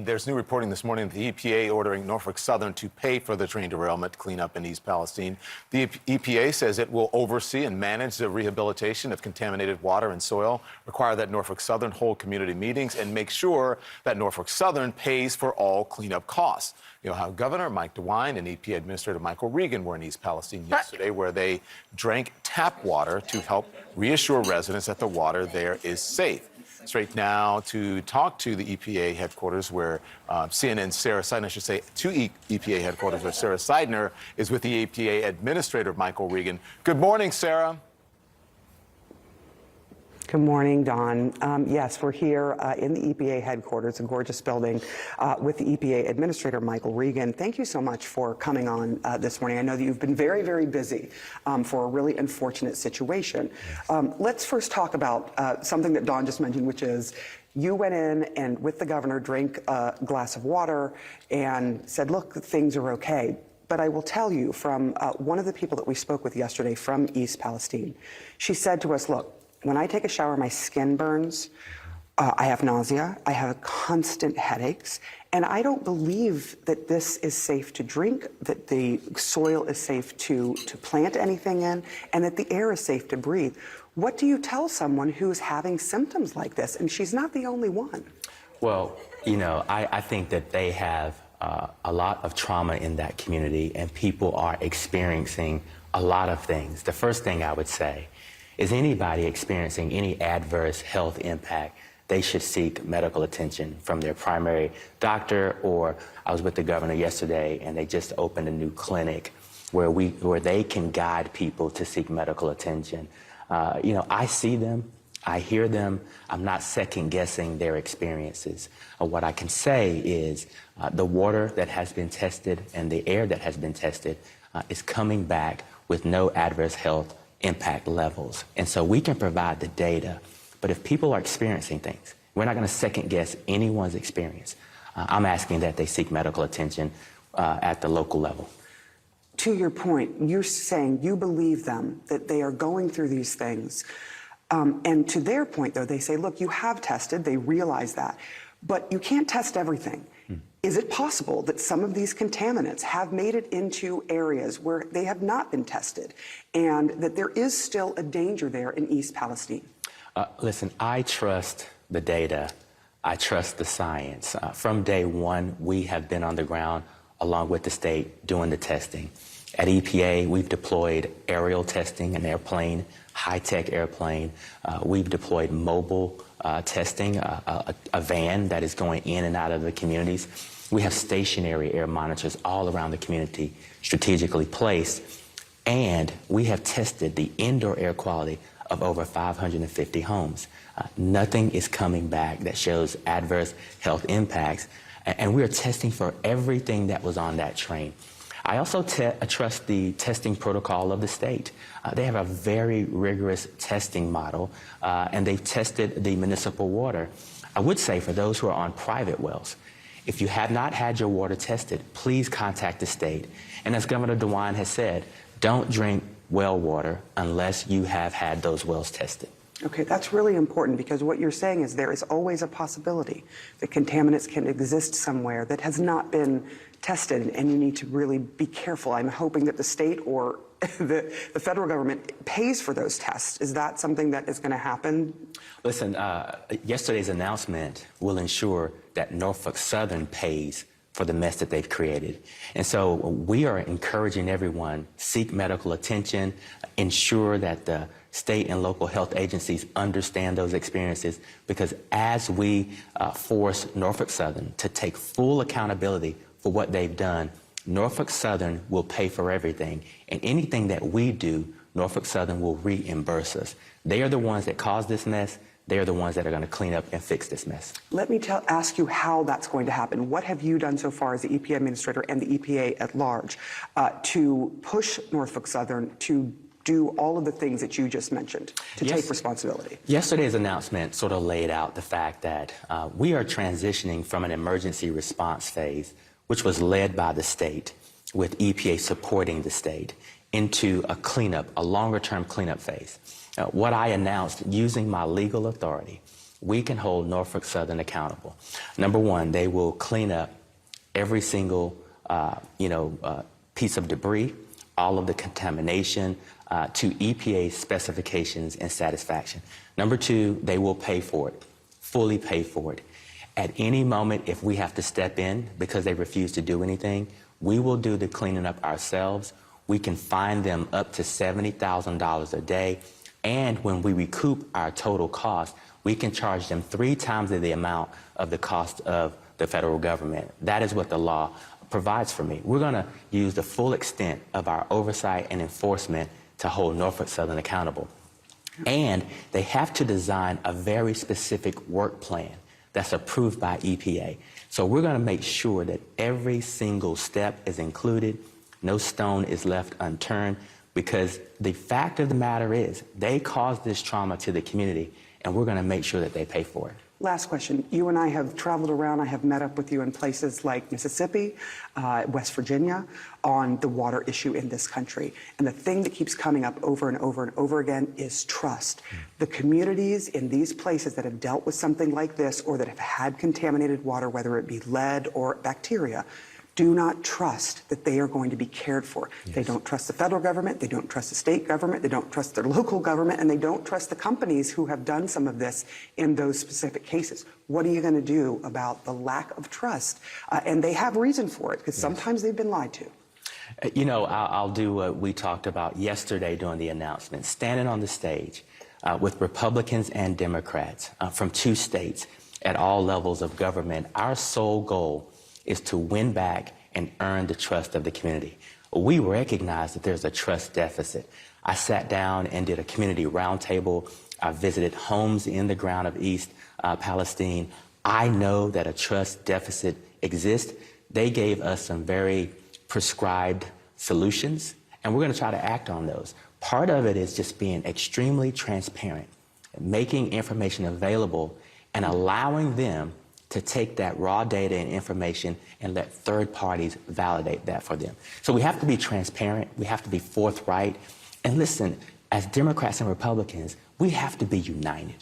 There's new reporting this morning that the EPA ordering Norfolk Southern to pay for the train derailment cleanup in East Palestine. The EPA says it will oversee and manage the rehabilitation of contaminated water and soil, require that Norfolk Southern hold community meetings, and make sure that Norfolk Southern pays for all cleanup costs. You know how Governor Mike DeWine and EPA Administrator Michael Regan were in East Palestine yesterday, where they drank tap water to help reassure residents that the water there is safe. Straight now to talk to the EPA headquarters where CNN's Sarah Seidner, I should say, to EPA headquarters where Sarah Seidner is with the EPA Administrator Michael Regan. Good morning, Sarah. Good morning, Don. Yes, we're here in the EPA headquarters, a gorgeous building, with the EPA Administrator Michael Regan. Thank you so much for coming on this morning. I know that you've been very, very busy for a really unfortunate situation. Let's first talk about something that Don just mentioned, which is you went in and with the governor drank a glass of water and said, look, things are okay. But I will tell you from one of the people that we spoke with yesterday from East Palestine, she said to us, look, when I take a shower, my skin burns, I have nausea, I have constant headaches, and I don't believe that this is safe to drink, that the soil is safe to plant anything in, and that the air is safe to breathe. What do you tell someone who's having symptoms like this? And she's not the only one. Well, you know, I think that they have a lot of trauma in that community, and people are experiencing a lot of things. The first thing I would say is anybody experiencing any adverse health impact, they should seek medical attention from their primary doctor. Or I was with the governor yesterday and they just opened a new clinic where they can guide people to seek medical attention. You know, I see them, I hear them, I'm not second guessing their experiences. What I can say is the water that has been tested and the air that has been tested is coming back with no adverse health impact levels. And so we can provide the data, but if people are experiencing things, we're not going to second guess anyone's experience. I'm asking that they seek medical attention at the local level. To your point, you're saying you believe them, that they are going through these things. And to their point, though, they say, look, you have tested, they realize that, but you can't test everything. Is it possible that some of these contaminants have made it into areas where they have not been tested and that there is still a danger there in East Palestine? Listen, I trust the data. I trust the science. From day one, we have been on the ground along with the state doing the testing. At EPA, we've deployed aerial testing, an airplane, high-tech airplane. We've deployed mobile testing, a van that is going in and out of the communities. We have stationary air monitors all around the community, strategically placed, and we have tested the indoor air quality of over 550 homes. Nothing is coming back that shows adverse health impacts, and we are testing for everything that was on that train. I also trust the testing protocol of the state. They have a very rigorous testing model, and they've tested the municipal water. I would say for those who are on private wells, if you have not had your water tested, please contact the state. And as Governor DeWine has said, don't drink well water unless you have had those wells tested. Okay, that's really important because what you're saying is there is always a possibility that contaminants can exist somewhere that has not been tested, and you need to really be careful. I'm hoping that the state or the federal government pays for those tests. Is that something that is going to happen? Listen, yesterday's announcement will ensure that Norfolk Southern pays for the mess that they've created. And so we are encouraging everyone, seek medical attention, ensure that the state and local health agencies understand those experiences, because as we force Norfolk Southern to take full accountability for what they've done, Norfolk Southern will pay for everything. And anything that we do, Norfolk Southern will reimburse us. They are the ones that caused this mess. They are the ones that are going to clean up and fix this mess. Let me ask you how that's going to happen. What have you done so far as the EPA Administrator and the EPA at large to push Norfolk Southern to do all of the things that you just mentioned, to take responsibility? Yesterday's announcement sort of laid out the fact that we are transitioning from an emergency response phase, which was led by the state, with EPA supporting the state, into a cleanup, a longer-term cleanup phase. What I announced using my legal authority we can hold Norfolk Southern accountable. Number one, they will clean up every single piece of debris, all of the contamination to EPA specifications and satisfaction. Number two, they will pay for it, fully pay for it. At any moment, if we have to step in because they refuse to do anything, we will do the cleaning up ourselves. We can fine them up to $70,000 a day. And when we recoup our total cost, we can charge them 3 times the amount of the cost of the federal government. That is what the law provides for me. We're going to use the full extent of our oversight and enforcement to hold Norfolk Southern accountable. And they have to design a very specific work plan that's approved by EPA. So we're going to make sure that every single step is included, no stone is left unturned, because the fact of the matter is they caused this trauma to the community, and we're going to make sure that they pay for it. Last question. You and I have traveled around. I have met up with you in places like Mississippi, West Virginia, on the water issue in this country. And the thing that keeps coming up over and over and over again is trust. The communities in these places that have dealt with something like this or that have had contaminated water, whether it be lead or bacteria, do not trust that they are going to be cared for. Yes. They don't trust the federal government, they don't trust the state government, they don't trust their local government, and they don't trust the companies who have done some of this in those specific cases. What are you going to do about the lack of trust? And they have reason for it, because sometimes they've been lied to. You know, I'll do what we talked about yesterday during the announcement, standing on the stage with Republicans and Democrats from 2 states at all levels of government. Our sole goal is to win back and earn the trust of the community. We recognize that there's a trust deficit. I sat down and did a community roundtable. I visited homes in the ground of East Palestine. I know that a trust deficit exists. They gave us some very prescribed solutions, and we're going to try to act on those. Part of it is just being extremely transparent, making information available, and allowing them to take that raw data and information and let third parties validate that for them. So we have to be transparent, we have to be forthright, and listen, as Democrats and Republicans, we have to be united.